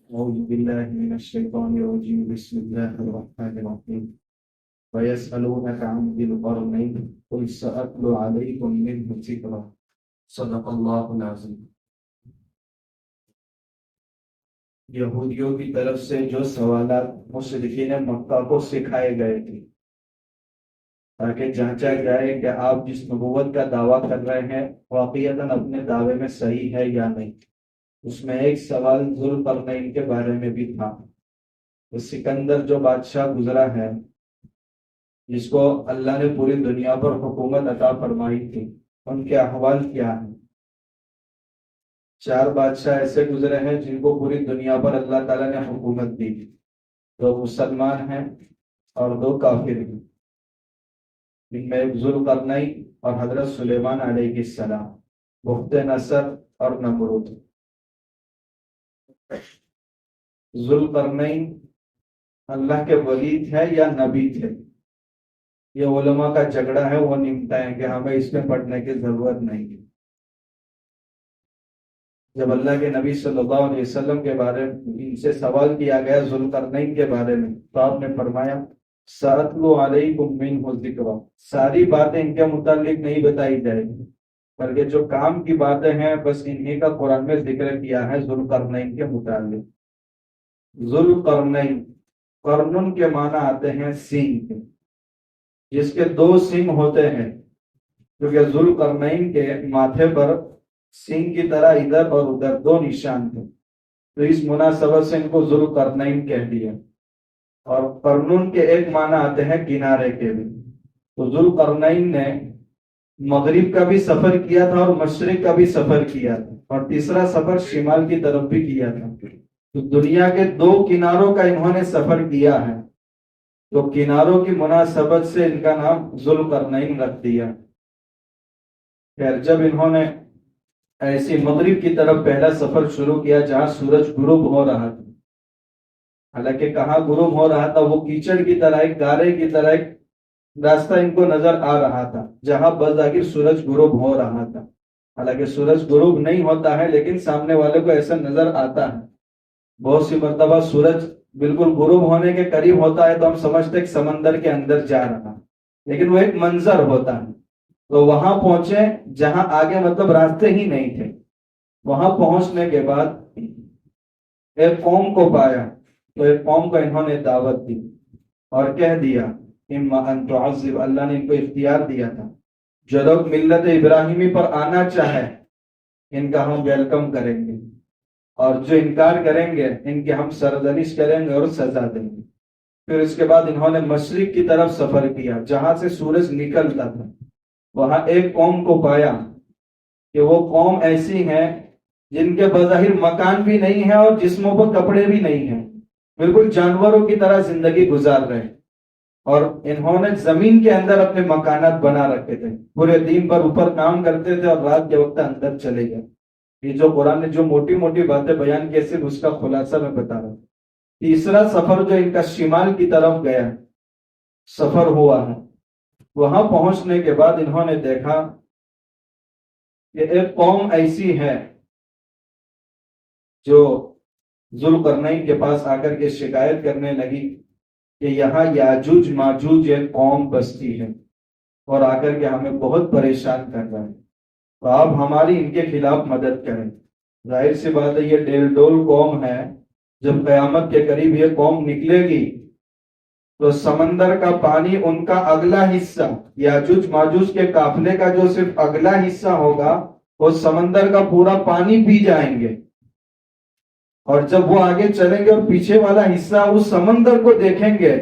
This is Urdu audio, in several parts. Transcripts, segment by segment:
أعوذ بالله من الشيطان الرجيم بسم الله الرحمن الرحيم ويسألونك عن ذي القرنين قل سأتلو عليكم منه ذكرا صدق الله العظيم. یہودیوں کی طرف سے جو سوالات مشرکین مکہ کو سکھائے گئے تھے تاکہ جانچا جائے کہ آپ جس نبوت کا دعویٰ کر رہے ہیں واقعتاً اپنے دعوے میں صحیح ہے یا نہیں، اس میں ایک سوال ذوالقرنین کے بارے میں بھی تھا۔ تو سکندر جو بادشاہ گزرا ہے جس کو اللہ نے پوری دنیا پر حکومت عطا فرمائی تھی، ان کے احوال کیا ہیں؟ 4 بادشاہ ایسے گزرے ہیں جن کو پوری دنیا پر اللہ تعالیٰ نے حکومت دی، 2 مسلمان ہیں اور 2 کافر ہیں، ان میں ایک ذوالقرنین اور حضرت سلیمان علیہ السلام، بخت نصر اور نمرود۔ ذوالقرنین اللہ کے ولی تھے یا نبی تھے؟ یہ علماء کا جھگڑا ہے، وہ نمٹا ہے کہ ہمیں اس میں پڑھنے کی ضرورت نہیں ہے۔ جب اللہ کے نبی صلی اللہ علیہ وسلم کے بارے میں ان سے سوال کیا گیا ذوالقرنین کے بارے میں، تو آپ نے فرمایا سَأَتْلُو عَلَيْكُم مِّنْهُ ذِكْرًا، ساری باتیں ان کے متعلق نہیں بتائی جائے گی بلکہ جو کام کی باتیں ہیں بس انہی کا قرآن میں ذکر کیا ہے ذوالقرنین کے متعلق۔ ذوالقرنین، قرنن کے معنی آتے ہیں سینگ، جس کے 2 سینگ ہوتے ہیں، کیونکہ ذوالقرنین کے ماتھے پر سینگ کی طرح ادھر اور ادھر 2 نشان تھے، تو اس مناسبت سے ان کو ذوالقرنین کہہ دیا۔ اور قرنن کے ایک معنی آتے ہیں کنارے کے بھی، تو ذوالقرنین نے مغرب کا بھی سفر کیا تھا اور مشرق کا بھی سفر کیا تھا، اور تیسرا سفر شمال کی طرف بھی کیا تھا، تو دنیا کے 2 کناروں کا انہوں نے سفر کیا ہے، تو کناروں کی مناسبت سے ان کا نام ذوالقرنین رکھ دیا۔ خیر، جب انہوں نے ایسی مغرب کی طرف پہلا سفر شروع کیا جہاں سورج غروب ہو رہا تھا، حالانکہ کہاں غروب ہو رہا تھا، وہ کیچڑ کی طرح ایک گارے کی طرح ایک راستہ ان کو نظر آ رہا تھا جہاں بظاہر سورج غروب ہو رہا تھا، حالانکہ سورج غروب نہیں ہوتا ہے لیکن سامنے والے کو ایسا نظر آتا ہے۔ بہت سی مرتبہ سورج بالکل غروب ہونے کے قریب ہوتا ہے تو ہم سمجھتے کہ سمندر کے اندر جا رہا ہے، لیکن وہ ایک منظر ہوتا ہے۔ تو وہاں پہنچے جہاں آگے مطلب راستے ہی نہیں تھے، وہاں پہنچنے کے بعد ایک قوم کو پایا، تو ایک قوم کو انہوں نے دعوت دی اور کہہ دیا اما ان تعذب، اللہ نے ان کو اختیار دیا تھا، جو لوگ ملت ابراہیمی پر آنا چاہے ان کا ہم ویلکم کریں گے، اور جو انکار کریں گے ان کے ہم سرزنش کریں گے اور سزا دیں گے۔ پھر اس کے بعد انہوں نے مشرق کی طرف سفر کیا جہاں سے سورج نکلتا تھا، وہاں ایک قوم کو پایا کہ وہ قوم ایسی ہے جن کے بظاہر مکان بھی نہیں ہے اور جسموں پر کپڑے بھی نہیں ہیں، بالکل جانوروں کی طرح زندگی گزار رہے ہیں، اور انہوں نے زمین کے اندر اپنے مکانات بنا رکھے تھے، پورے دن پر اوپر کام کرتے تھے اور رات کے وقت اندر چلے گئے۔ یہ جو قرآن نے جو موٹی موٹی باتیں بیان کی صرف اس کا خلاصہ میں بتا رہا ہوں۔ تیسرا سفر جو ان کا شمال کی طرف گیا سفر ہوا ہے، وہاں پہنچنے کے بعد انہوں نے دیکھا کہ ایک قوم ایسی ہے جو ذوالقرنین کے پاس آ کر کے شکایت کرنے لگی کہ یہاں یاجوج ماجوج ایک قوم بستی ہے اور آ کر کے ہمیں بہت پریشان کر رہا ہے، تو آپ ہماری ان کے خلاف مدد کریں۔ ظاہر سی بات ہے یہ ڈیل ڈول قوم ہے، جب قیامت کے قریب یہ قوم نکلے گی تو سمندر کا پانی ان کا اگلا حصہ، یاجوج ماجوج کے قافلے کا جو صرف اگلا حصہ ہوگا وہ سمندر کا پورا پانی پی جائیں گے، اور جب وہ آگے چلیں گے اور پیچھے والا حصہ اس سمندر کو دیکھیں گے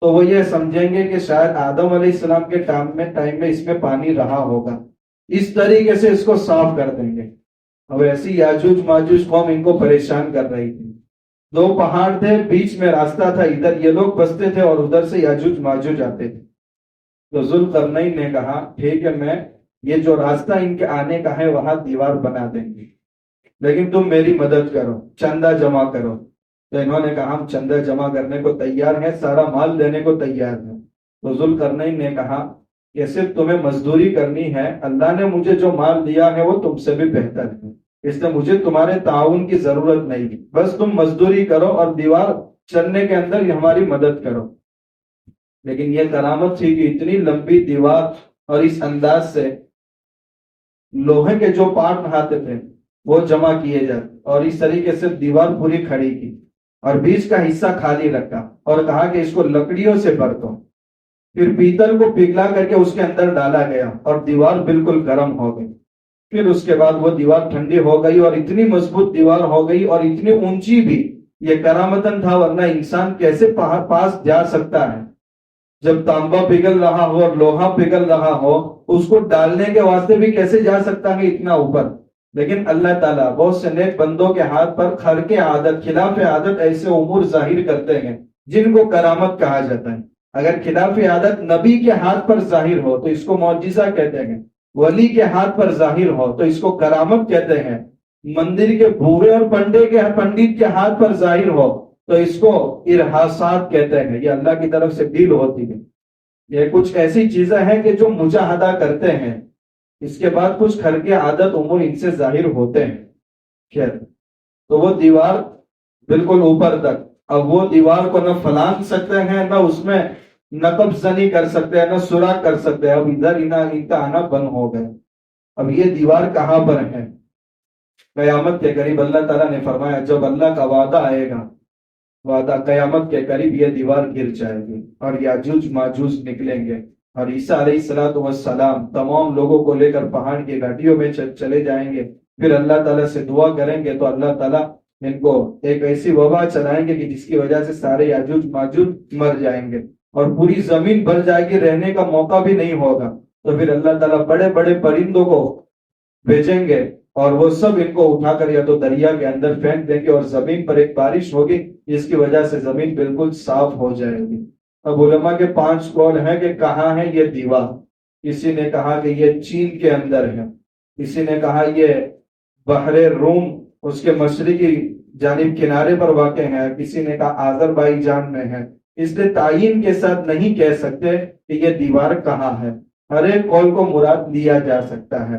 تو وہ یہ سمجھیں گے کہ شاید آدم علیہ السلام کے ٹائم میں اس میں پانی رہا ہوگا، اس طریقے سے اس کو صاف کر دیں گے۔ اب ایسی یاجوج ماجوج قوم ان کو پریشان کر رہی تھی، 2 پہاڑ تھے، بیچ میں راستہ تھا، ادھر یہ لوگ بستے تھے اور ادھر سے یاجوج ماجوج آتے تھے۔ تو ذوالقرنین نے کہا ٹھیک ہے، میں یہ جو راستہ ان کے آنے کا ہے وہاں دیوار بنا دیں گے، لیکن تم میری مدد کرو، چندہ جمع کرو۔ تو انہوں نے کہا ہم چندہ جمع کرنے کو تیار ہیں، سارا مال دینے کو تیار ہیں۔ تو ذوالقرنین نے کہا کہ صرف تمہیں مزدوری کرنی ہے، اللہ نے مجھے جو مال دیا ہے وہ تم سے بھی بہتر ہے، اس لیے مجھے تمہارے تعاون کی ضرورت نہیں، بس تم مزدوری کرو اور دیوار چلنے کے اندر یہ ہماری مدد کرو۔ لیکن یہ کرامت تھی کہ اتنی لمبی دیوار اور اس انداز سے لوہے کے جو پارٹ نہاتے تھے وہ جمع کیے جاتے، اور اس طریقے سے دیوار پوری کھڑی کی اور بیچ کا حصہ خالی رکھا اور کہا کہ اس کو لکڑیوں سے بھر دو۔ پھر پیتل کو پگھلا کر کے اس کے اندر ڈالا گیا اور دیوار بالکل گرم ہو گئی۔ پھر اس کے بعد وہ دیوار ٹھنڈی ہو گئی اور اتنی مضبوط دیوار ہو گئی اور اتنی اونچی بھی۔ یہ کرامتن تھا، ورنہ انسان کیسے پاس جا سکتا ہے؟ جب تانبا پگھل رہا ہو اور لوہا پگھل رہا ہو، اس کو ڈالنے کے واسطے بھی کیسے جا سکتا ہے اتنا اوپر؟ لیکن اللہ تعالیٰ بہت سے نیک بندوں کے ہاتھ پر خرق عادت، خلاف عادت ایسے امور ظاہر کرتے ہیں جن کو کرامت کہا جاتا ہے۔ اگر خلاف عادت نبی کے ہاتھ پر ظاہر ہو تو اس کو معجزہ کہتے ہیں، ولی کے ہاتھ پر ظاہر ہو تو اس کو کرامت کہتے ہیں، مندر کے بھووے اور پنڈت کے ہاتھ پر ظاہر ہو تو اس کو ارحاسات کہتے ہیں۔ یہ اللہ کی طرف سے ڈیل ہوتی ہے۔ یہ کچھ ایسی چیزیں ہیں کہ جو مجاہدہ کرتے ہیں، اس کے بعد کچھ خرق عادت امور ان سے ظاہر ہوتے ہیں۔ خیر، تو وہ دیوار بالکل اوپر تک، اب وہ دیوار کو نہ پھلانگ سکتے ہیں، نہ اس میں نقب زنی کر سکتے ہیں، نہ سوراخ کر سکتے ہیں۔ اب ادھر ان کا آنا بند ہو گئے۔ اب یہ دیوار کہاں پر ہے؟ قیامت کے قریب اللہ تعالیٰ نے فرمایا جب اللہ کا وعدہ آئے گا، وعدہ قیامت کے قریب یہ دیوار گر جائے گی اور یاجوج ماجوج نکلیں گے، اور عیسیٰ علیہ السلام تمام لوگوں کو لے کر پہاڑ کی گھاٹیوں میں چلے جائیں گے۔ پھر اللہ تعالیٰ سے دعا کریں گے تو اللہ تعالیٰ ان کو ایک ایسی وبا چلائیں گے کہ جس کی وجہ سے سارے یاجوج ماجوج مر جائیں گے اور پوری زمین بھر جائے گی، رہنے کا موقع بھی نہیں ہوگا۔ تو پھر اللہ تعالیٰ بڑے بڑے پرندوں کو بھیجیں گے اور وہ سب ان کو اٹھا کر یا تو دریا کے اندر پھینک دیں گے، اور زمین پر ایک بارش ہوگی جس کی وجہ سے زمین بالکل صاف ہو جائے گی۔ اب علماء کے 5 قول ہیں کہ کہاں ہے یہ دیوار۔ کسی نے کہا کہ یہ چین کے اندر ہے، کسی نے کہا یہ بحر روم اس کے مشرقی جانب کنارے پر واقع ہے، کسی نے کہا آذربائیجان میں ہے۔ اس لیے تعین کے ساتھ نہیں کہہ سکتے کہ یہ دیوار کہاں ہے، ہر ایک قول کو مراد لیا جا سکتا ہے۔